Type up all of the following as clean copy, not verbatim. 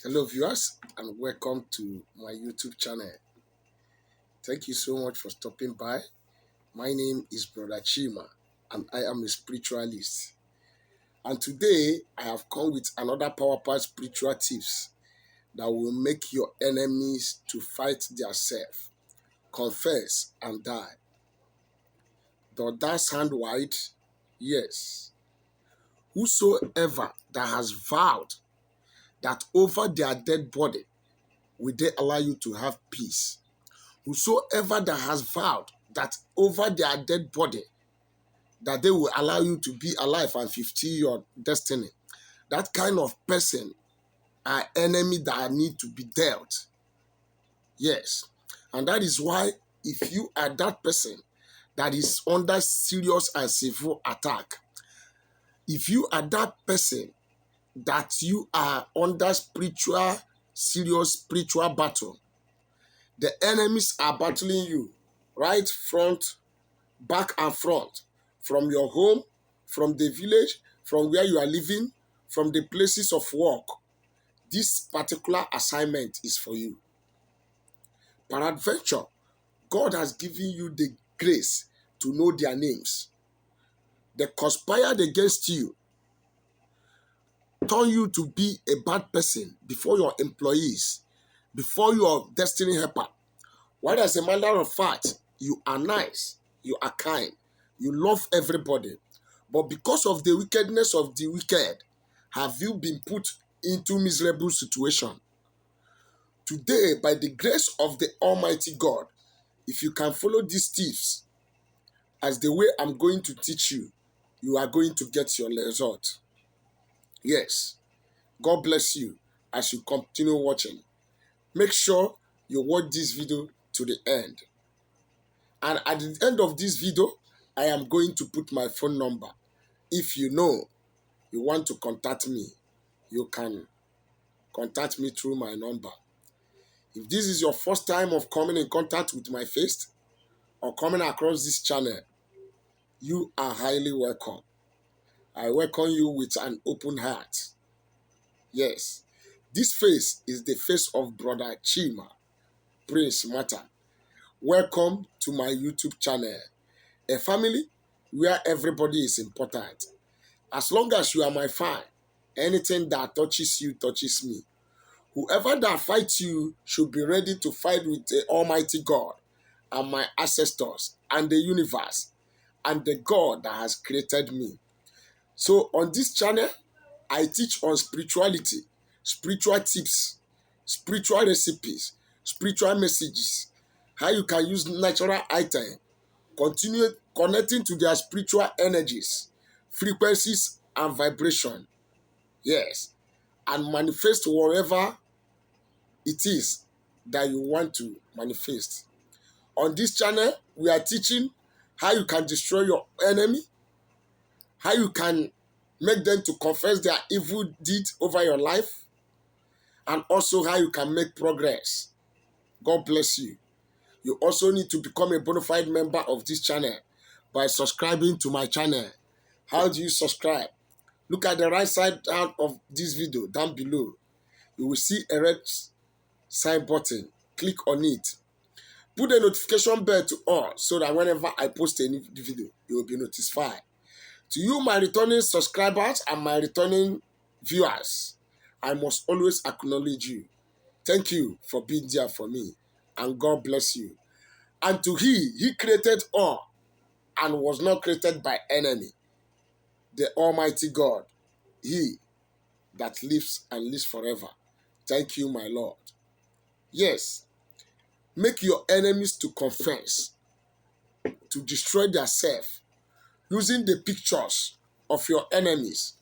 Hello viewers and welcome to my YouTube channel. Thank you so much for stopping by. My name is Brother Chima and I am a spiritualist. And today I have come with another powerful spiritual tips that will make your enemies to fight themselves, confess and die. Does that sound right? Yes. Whosoever that has vowed that over their dead body will they allow you to have peace. Whosoever that has vowed that over their dead body that they will allow you to be alive and fulfill your destiny, that kind of person are enemy that need to be dealt. Yes. And that is why if you are that person that is under serious and severe attack, if you are that person that you are under serious spiritual battle, the enemies are battling you right front, back and front, from your home, from the village, from where you are living, from the places of work. This particular assignment is for you. Peradventure, God has given you the grace to know their names. They conspired against you, turn you to be a bad person before your employees, before your destiny helper. While as a matter of fact, you are nice, you are kind, you love everybody. But because of the wickedness of the wicked, have you been put into miserable situation? Today, by the grace of the Almighty God, if you can follow these tips as the way I'm going to teach you, you are going to get your result. Yes. God bless you as you continue watching. Make sure you watch this video to the end. And at the end of this video, I am going to put my phone number. If you want to contact me, you can contact me through my number. If this is your first time of coming in contact with my face or coming across this channel, you are highly welcome. I welcome you with an open heart. Yes, this face is the face of Brother Chima, Prince Matter. Welcome to my YouTube channel, a family where everybody is important. As long as you are my fan, anything that touches you touches me. Whoever that fights you should be ready to fight with the Almighty God and my ancestors and the universe and the God that has created me. So on this channel, I teach on spirituality, spiritual tips, spiritual recipes, spiritual messages, how you can use natural items, continue connecting to their spiritual energies, frequencies and vibration. Yes. And manifest whatever it is that you want to manifest. On this channel, we are teaching how you can destroy your enemy, how you can make them to confess their evil deed over your life, and also how you can make progress. God bless you. You also need to become a bona fide member of this channel by subscribing to my channel. How do you subscribe? Look at the right side out of this video down below. You will see a red sign button. Click on it. Put the notification bell to all so that whenever I post a new video, you will be notified. To you, my returning subscribers and my returning viewers, I must always acknowledge you. Thank you for being there for me, and God bless you. And to He created all and was not created by enemy. The Almighty God, He that lives and lives forever. Thank you, my Lord. Yes, make your enemies to confess, to destroy themselves, using the pictures of your enemies.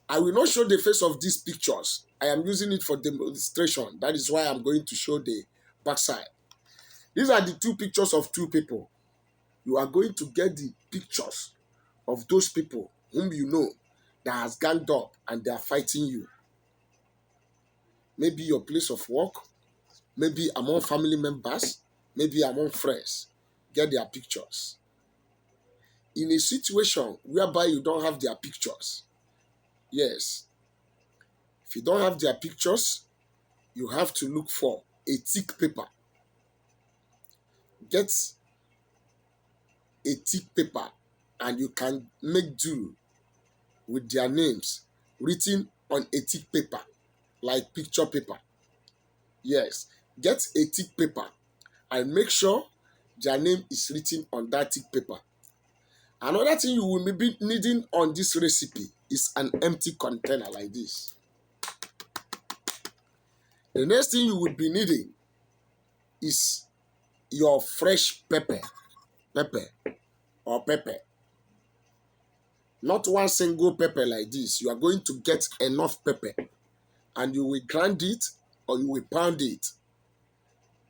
I will not show the face of these pictures. I am using it for demonstration. That is why I'm going to show the backside. These are the two pictures of two people. You are going to get the pictures of those people whom you know that has ganged up and they are fighting you. Maybe your place of work, maybe among family members, maybe among friends. Get their pictures. In a situation whereby you don't have their pictures, yes, if you don't have their pictures, you have to look for a thick paper. Get a thick paper, and you can make do with their names written on a thick paper, like picture paper. Yes, get a thick paper and make sure their name is written on that thick paper. Another thing you will be needing on this recipe is an empty container like this. The next thing you will be needing is your fresh pepper. Not one single pepper like this. You are going to get enough pepper, and you will grind it or you will pound it.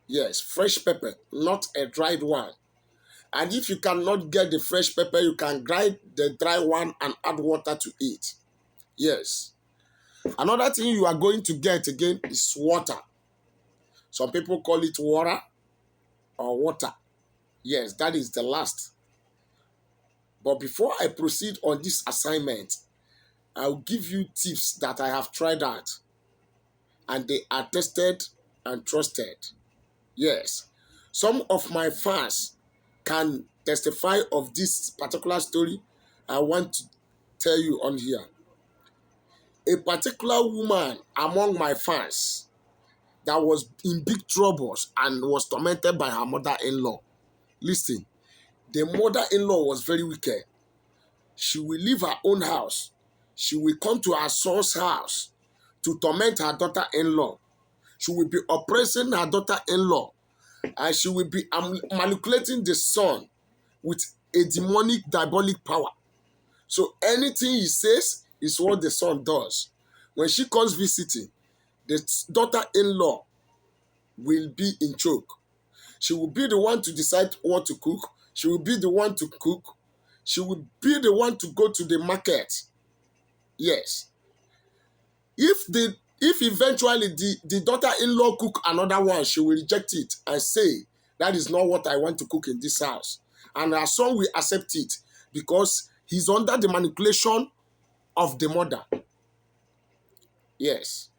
Yes, fresh pepper, not a dried one. And if you cannot get the fresh pepper, you can grind the dry one and add water to it. Yes. Another thing you are going to get again is water. Some people call it water or water. Yes, that is the last. But before I proceed on this assignment, I'll give you tips that I have tried out, and they are tested and trusted. Yes, some of my fans can testify of this particular story I want to tell you on here. A particular woman among my fans that was in big troubles and was tormented by her mother-in-law. Listen, the mother-in-law was very wicked. She will leave her own house. She will come to her son's house to torment her daughter-in-law. She will be oppressing her daughter-in-law, and she will be manipulating the son with a demonic, diabolic power. So anything he says is what the son does. When she comes visiting, the daughter-in-law will be in choke. She will be the one to decide what to cook. She will be the one to cook. She will be the one to go to the market. Yes. If eventually the daughter-in-law cook another one, she will reject it and say, that is not what I want to cook in this house. And her son will accept it because he's under the manipulation of the mother. Yes.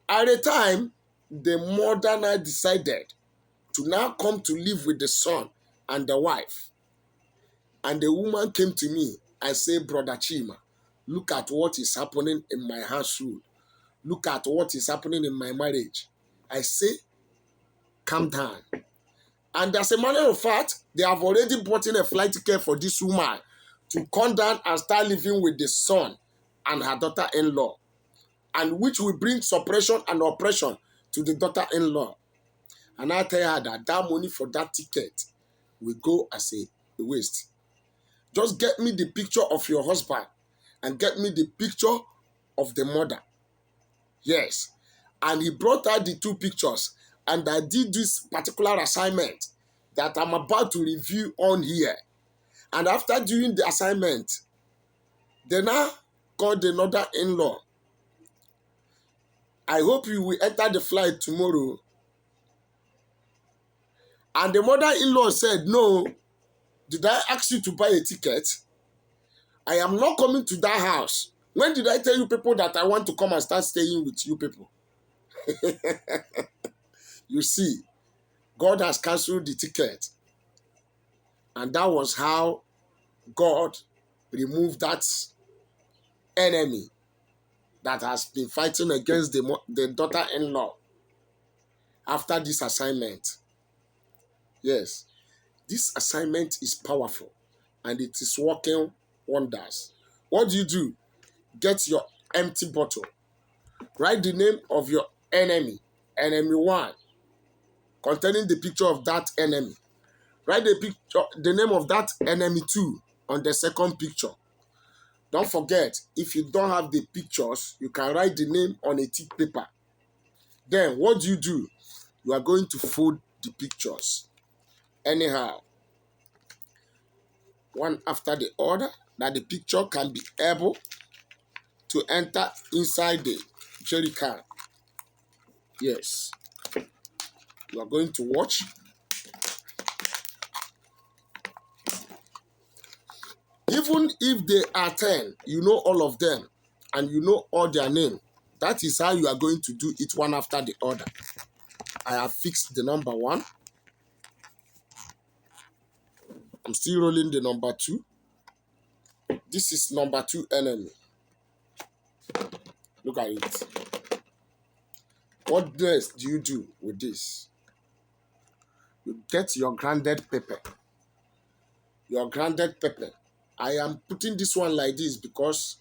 At the time, the mother now decided to now come to live with the son and the wife. And the woman came to me and said, Brother Chima, look at what is happening in my household. Look at what is happening in my marriage. I say, calm down. And as a matter of fact, they have already bought in a flight ticket for this woman to come down and start living with the son and her daughter-in-law, and which will bring suppression and oppression to the daughter-in-law. And I tell her that money for that ticket will go as a waste. Just get me the picture of your husband and get me the picture of the mother. Yes. And he brought out the two pictures, and I did this particular assignment that I'm about to review on here. And after doing the assignment, they now called the mother-in-law. I hope you will enter the flight tomorrow. And the mother-in-law said, no, did I ask you to buy a ticket? I am not coming to that house. When did I tell you people that I want to come and start staying with you people? You see, God has cancelled the ticket. And that was how God removed that enemy that has been fighting against the daughter-in-law after this assignment. Yes, this assignment is powerful and it is working wonders. What do? Get your empty bottle. Write the name of your enemy, enemy 1, containing the picture of that enemy. Write the name of that enemy 2 on the second picture. Don't forget, if you don't have the pictures, you can write the name on a thick paper. Then what do? You are going to fold the pictures. Anyhow, one after the other, that the picture can be able to enter inside the jerry can. Yes. You are going to watch. Even if they are 10, you know all of them, and you know all their name. That is how you are going to do it one after the other. I have fixed the number 1. I'm still rolling the number 2. This is number 2 enemy. Look at it. What else do you do with this? You get your grounded pepper. Your grounded pepper. I am putting this one like this because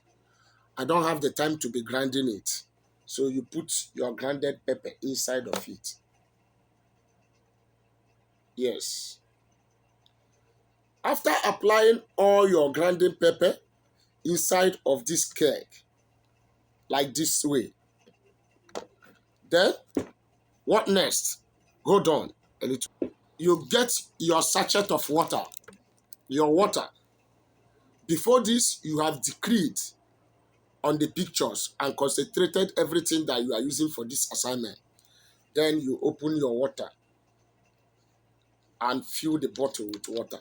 I don't have the time to be grinding it. So you put your grounded pepper inside of it. Yes. After applying all your grinding pepper inside of this keg, like this way, then what next? Hold on a little. You get your sachet of water, your water. Before this, you have decreed on the pictures and concentrated everything that you are using for this assignment. Then you open your water and fill the bottle with water.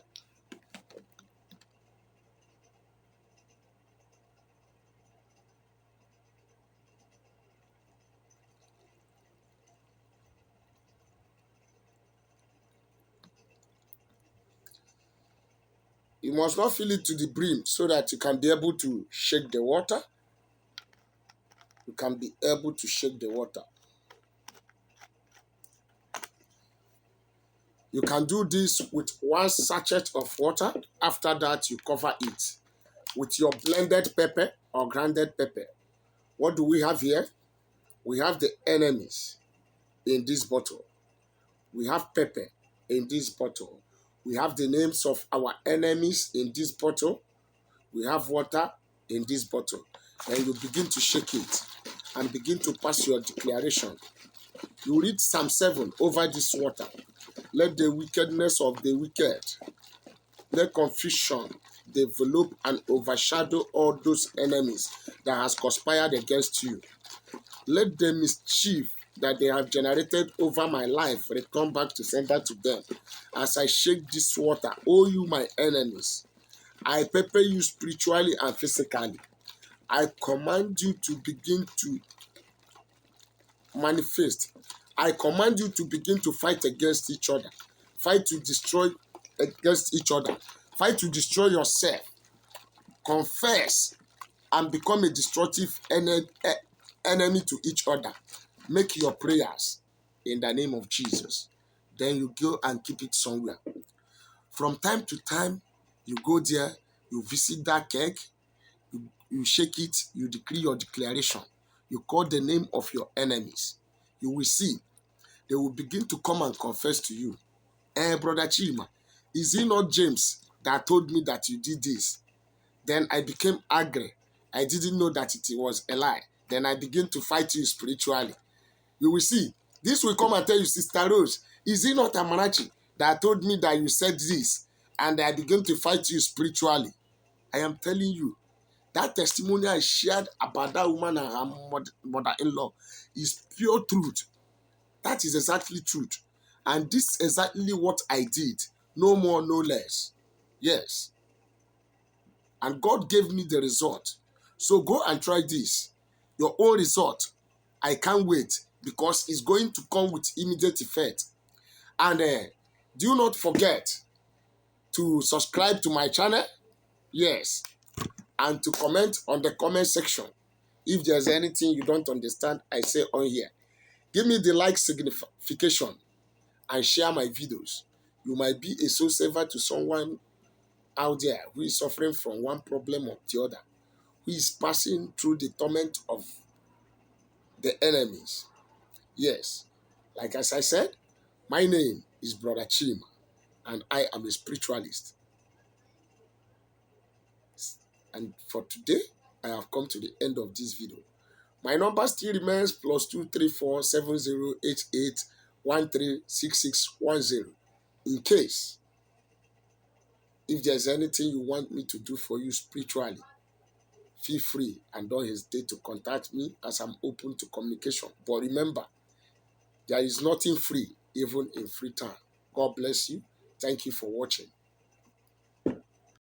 You must not fill it to the brim so that you can be able to shake the water. You can be able to shake the water. You can do this with 1 sachet of water. After that, you cover it with your blended pepper or grounded pepper. What do we have here? We have the enemies in this bottle. We have pepper in this bottle. We have the names of our enemies in this bottle. We have water in this bottle. Then you begin to shake it and begin to pass your declaration. You read Psalm 7 over this water. Let the wickedness of the wicked, let confusion develop and overshadow all those enemies that has conspired against you. Let the mischief that they have generated over my life return back to sender to them. As I shake this water, oh you my enemies, I pepper you spiritually and physically. I command you to begin to manifest. I command you to begin to fight against each other. Fight to destroy against each other. Fight to destroy yourself. Confess and become a destructive enemy to each other. Make your prayers in the name of Jesus. Then you go and keep it somewhere. From time to time, you go there, you visit that keg, you shake it, you decree your declaration. You call the name of your enemies. You will see, they will begin to come and confess to you. Brother Chima, is it not James that told me that you did this? Then I became angry. I didn't know that it was a lie. Then I begin to fight you spiritually. You will see, this will come and tell you, Sister Rose, is it not Amarachi that told me that you said this? And I begin to fight you spiritually. I am telling you, that testimony I shared about that woman and her mother-in-law is pure truth. That is exactly truth. And this is exactly what I did. No more, no less. Yes. And God gave me the result. So go and try this. Your own result. I can't wait because it's going to come with immediate effect. And do not forget to subscribe to my channel. Yes. And to comment on the comment section. If there's anything you don't understand, I say on here. Give me the like signification and share my videos. You might be a soul saver to someone out there who is suffering from one problem or the other, who is passing through the torment of the enemies. Yes, like as I said, my name is Brother Chima, and I am a spiritualist. And for today, I have come to the end of this video. My number still remains +234 7088 136610. In case, if there's anything you want me to do for you spiritually, feel free and don't hesitate to contact me as I'm open to communication. But remember, there is nothing free, even in free time. God bless you. Thank you for watching.